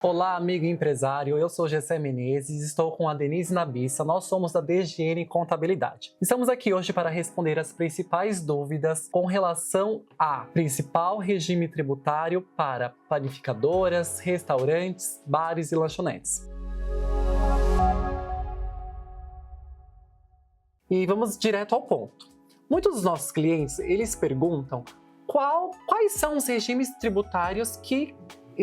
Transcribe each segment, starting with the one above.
Olá, amigo empresário. Eu sou Gessé Menezes, estou com a Denise Nabissa. Nós somos da DGN Contabilidade. Estamos aqui hoje para responder as principais dúvidas com relação a principal regime tributário para panificadoras, restaurantes, bares e lanchonetes. E vamos direto ao ponto. Muitos dos nossos clientes, eles perguntam quais são os regimes tributários que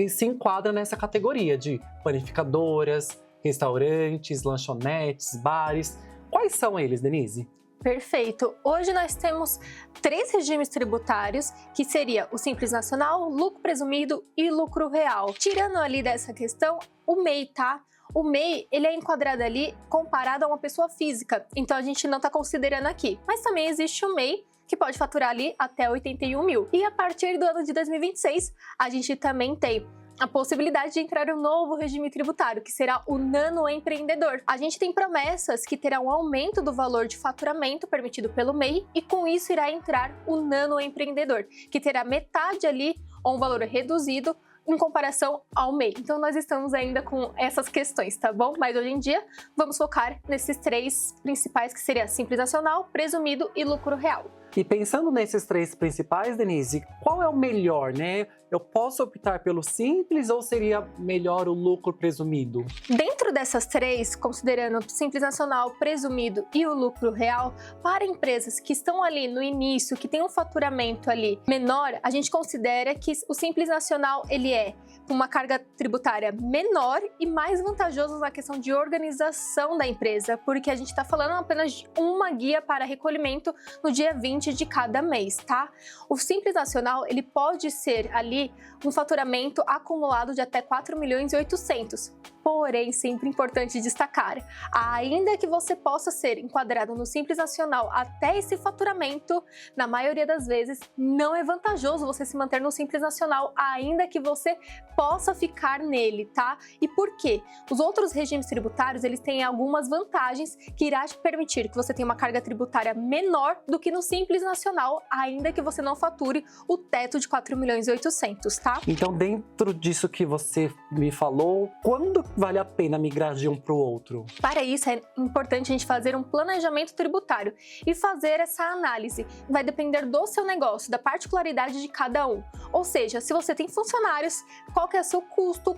se enquadram nessa categoria de panificadoras, restaurantes, lanchonetes, bares. Quais são eles, Denise? Perfeito. Hoje nós temos 3 regimes tributários, que seria o Simples Nacional, lucro presumido e lucro real. Tirando ali dessa questão, o MEI, tá? O MEI, ele é enquadrado ali comparado a uma pessoa física, então a gente não está considerando aqui. Mas também existe o MEI, que pode faturar ali até 81 mil. E a partir do ano de 2026, a gente também tem a possibilidade de entrar um novo regime tributário, que será o nanoempreendedor. A gente tem promessas que terá um aumento do valor de faturamento permitido pelo MEI e com isso irá entrar o nanoempreendedor, que terá metade ali ou um valor reduzido em comparação ao MEI. Então nós estamos ainda com essas questões, tá bom? Mas hoje em dia vamos focar nesses 3 principais, que seria Simples Nacional, presumido e lucro real. E pensando nesses 3 principais, Denise, qual é o melhor, né? Eu posso optar pelo simples ou seria melhor o lucro presumido? Dentro dessas 3, considerando o Simples Nacional, presumido e o lucro real, para empresas que estão ali no início, que tem um faturamento ali menor, a gente considera que o Simples Nacional ele é com uma carga tributária menor e mais vantajoso na questão de organização da empresa, porque a gente está falando apenas de uma guia para recolhimento no dia 20 de cada mês, tá? O Simples Nacional, ele pode ser ali um faturamento acumulado de até 4.800.000. Porém, sempre importante destacar, ainda que você possa ser enquadrado no Simples Nacional até esse faturamento, na maioria das vezes não é vantajoso você se manter no Simples Nacional, ainda que você possa ficar nele, tá? E por quê? Os outros regimes tributários, eles têm algumas vantagens que irá te permitir que você tenha uma carga tributária menor do que no Simples Nacional, ainda que você não fature o teto de 4.800.000, tá? Então, dentro disso que você me falou, quando vale a pena migrar de um para o outro? Para isso, é importante a gente fazer um planejamento tributário e fazer essa análise. Vai depender do seu negócio, da particularidade de cada um. Ou seja, se você tem funcionários, qual que é o seu custo,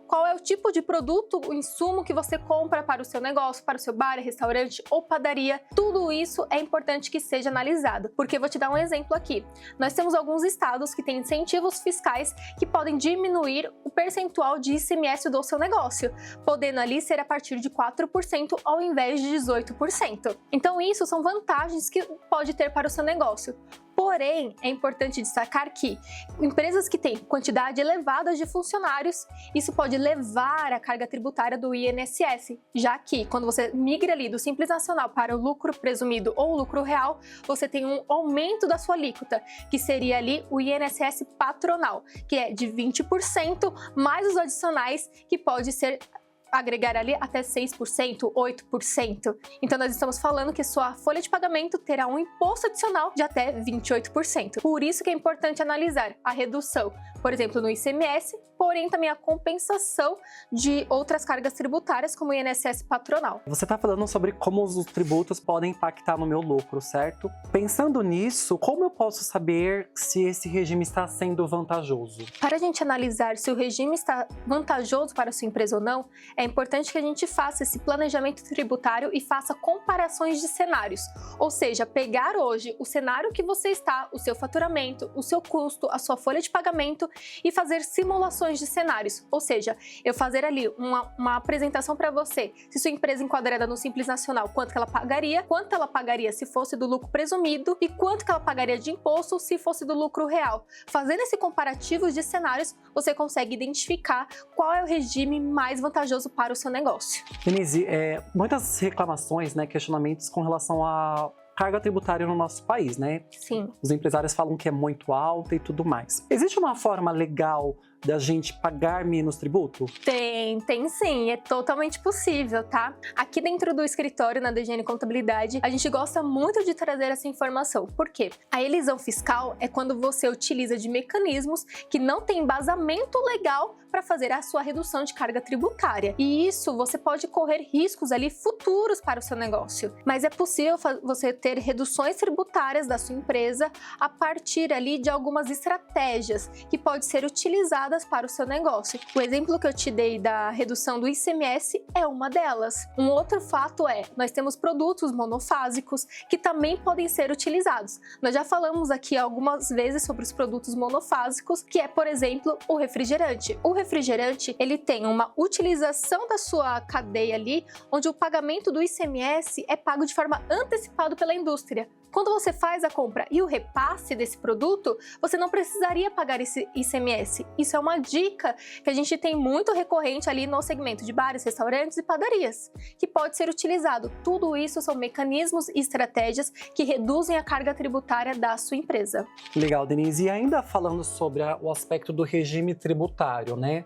qual é o tipo de produto, o insumo que você compra para o seu negócio, para o seu bar, restaurante ou padaria. Tudo isso é importante que seja analisado, porque eu vou te dar um exemplo aqui. Nós temos alguns estados que têm incentivos fiscais que podem diminuir o percentual de ICMS do seu negócio, podendo ali ser a partir de 4% ao invés de 18%. Então isso são vantagens que pode ter para o seu negócio. Porém, é importante destacar que empresas que têm quantidade elevada de funcionários, isso pode levar a carga tributária do INSS, já que quando você migra ali do Simples Nacional para o lucro presumido ou lucro real, você tem um aumento da sua alíquota, que seria ali o INSS patronal, que é de 20% mais os adicionais, que pode ser agregar ali até 6%, 8%. Então nós estamos falando que sua folha de pagamento terá um imposto adicional de até 28%. Por isso que é importante analisar a redução, por exemplo, no ICMS, porém também a compensação de outras cargas tributárias, como o INSS patronal. Você está falando sobre como os tributos podem impactar no meu lucro, certo? Pensando nisso, como eu posso saber se esse regime está sendo vantajoso? Para a gente analisar se o regime está vantajoso para a sua empresa ou não, é importante que a gente faça esse planejamento tributário e faça comparações de cenários. Ou seja, pegar hoje o cenário que você está, o seu faturamento, o seu custo, a sua folha de pagamento e fazer simulações de cenários. Ou seja, eu fazer ali uma apresentação para você, se sua empresa enquadrada no Simples Nacional, quanto que ela pagaria, quanto ela pagaria se fosse do lucro presumido e quanto que ela pagaria de imposto se fosse do lucro real. Fazendo esse comparativo de cenários, você consegue identificar qual é o regime mais vantajoso para o seu negócio. Denise, muitas reclamações, questionamentos com relação a carga tributária no nosso país, né? Sim. Os empresários falam que é muito alta e tudo mais. Existe uma forma legal da gente pagar menos tributo? Tem sim, é totalmente possível, tá? Aqui dentro do escritório, na DGN Contabilidade, a gente gosta muito de trazer essa informação. Por quê? A elisão fiscal é quando você utiliza de mecanismos que não tem embasamento legal para fazer a sua redução de carga tributária. E isso você pode correr riscos ali futuros para o seu negócio. Mas é possível você ter reduções tributárias da sua empresa a partir ali de algumas estratégias que podem ser utilizadas para o seu negócio. O exemplo que eu te dei da redução do ICMS é uma delas. Um outro fato é, nós temos produtos monofásicos que também podem ser utilizados. Nós já falamos aqui algumas vezes sobre os produtos monofásicos, que é, por exemplo, o refrigerante. O refrigerante, ele tem uma utilização da sua cadeia ali, onde o pagamento do ICMS é pago de forma antecipada pela indústria. Quando você faz a compra e o repasse desse produto, você não precisaria pagar esse ICMS. Isso é uma dica que a gente tem muito recorrente ali no segmento de bares, restaurantes e padarias, que pode ser utilizado. Tudo isso são mecanismos e estratégias que reduzem a carga tributária da sua empresa. Legal, Denise. E ainda falando sobre o aspecto do regime tributário, né?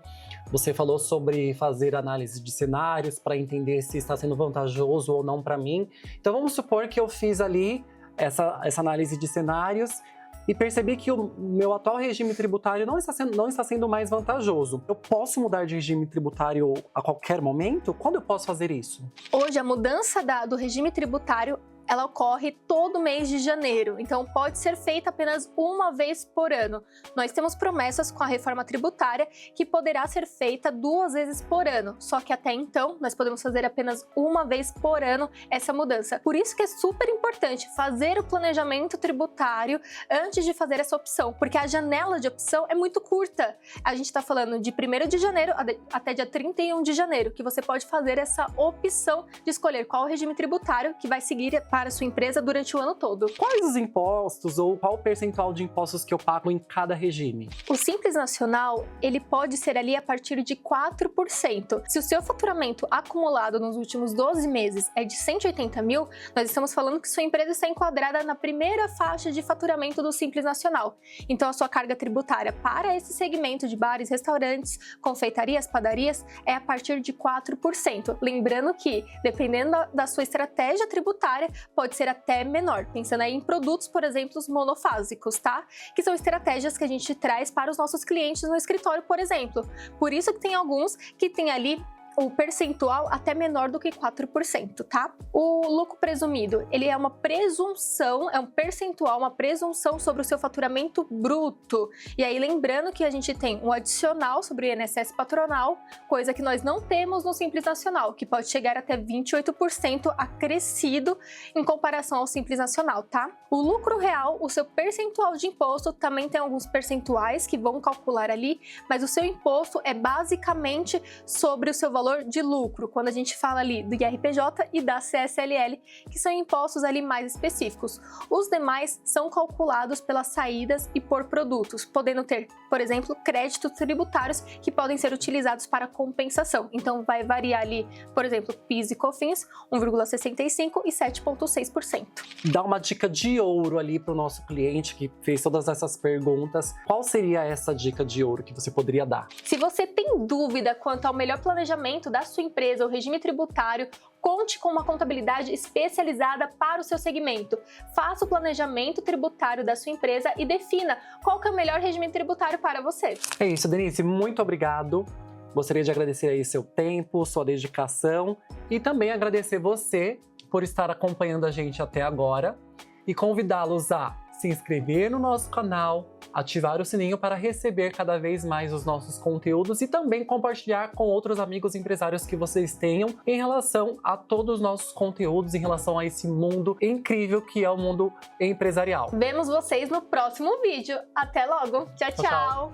Você falou sobre fazer análise de cenários para entender se está sendo vantajoso ou não para mim. Então vamos supor que eu fiz ali essa análise de cenários e percebi que o meu atual regime tributário não está sendo mais vantajoso. Eu posso mudar de regime tributário a qualquer momento? Quando eu posso fazer isso? Hoje, a mudança do regime tributário ela ocorre todo mês de janeiro, então pode ser feita apenas uma vez por ano. Nós temos promessas com a reforma tributária que poderá ser feita 2 vezes por ano, só que até então nós podemos fazer apenas uma vez por ano essa mudança. Por isso que é super importante fazer o planejamento tributário antes de fazer essa opção, porque a janela de opção é muito curta. A gente está falando de 1º de janeiro até dia 31 de janeiro, que você pode fazer essa opção de escolher qual o regime tributário que vai seguir para a sua empresa durante o ano todo. Quais os impostos ou qual o percentual de impostos que eu pago em cada regime? O Simples Nacional, ele pode ser ali a partir de 4%. Se o seu faturamento acumulado nos últimos 12 meses é de 180 mil, nós estamos falando que sua empresa está enquadrada na primeira faixa de faturamento do Simples Nacional. Então a sua carga tributária para esse segmento de bares, restaurantes, confeitarias, padarias é a partir de 4%. Lembrando que, dependendo da sua estratégia tributária, pode ser até menor, pensando aí em produtos, por exemplo, os monofásicos, tá? Que são estratégias que a gente traz para os nossos clientes no escritório, por exemplo. Por isso que tem alguns que tem ali o percentual até menor do que 4%, tá? O lucro presumido, ele é uma presunção, é um percentual, uma presunção sobre o seu faturamento bruto. E aí lembrando que a gente tem um adicional sobre o INSS patronal, coisa que nós não temos no Simples Nacional, que pode chegar até 28% acrescido em comparação ao Simples Nacional, tá? O lucro real, o seu percentual de imposto, também tem alguns percentuais que vão calcular ali, mas o seu imposto é basicamente sobre o seu valor de lucro, quando a gente fala ali do IRPJ e da CSLL, que são impostos ali mais específicos. Os demais são calculados pelas saídas e por produtos, podendo ter, por exemplo, créditos tributários que podem ser utilizados para compensação. Então vai variar ali, por exemplo, PIS e COFINS, 1,65% e 7,6%. Dá uma dica de ouro ali para o nosso cliente que fez todas essas perguntas. Qual seria essa dica de ouro que você poderia dar? Se você tem dúvida quanto ao melhor planejamento da sua empresa, o regime tributário, conte com uma contabilidade especializada para o seu segmento. Faça o planejamento tributário da sua empresa e defina qual que é o melhor regime tributário para você. É isso, Denise. Muito obrigado. Gostaria de agradecer aí seu tempo, sua dedicação e também agradecer você por estar acompanhando a gente até agora e convidá-los a se inscrever no nosso canal, ativar o sininho para receber cada vez mais os nossos conteúdos e também compartilhar com outros amigos empresários que vocês tenham em relação a todos os nossos conteúdos, em relação a esse mundo incrível que é o mundo empresarial. Vemos vocês no próximo vídeo. Até logo. Tchau, tchau.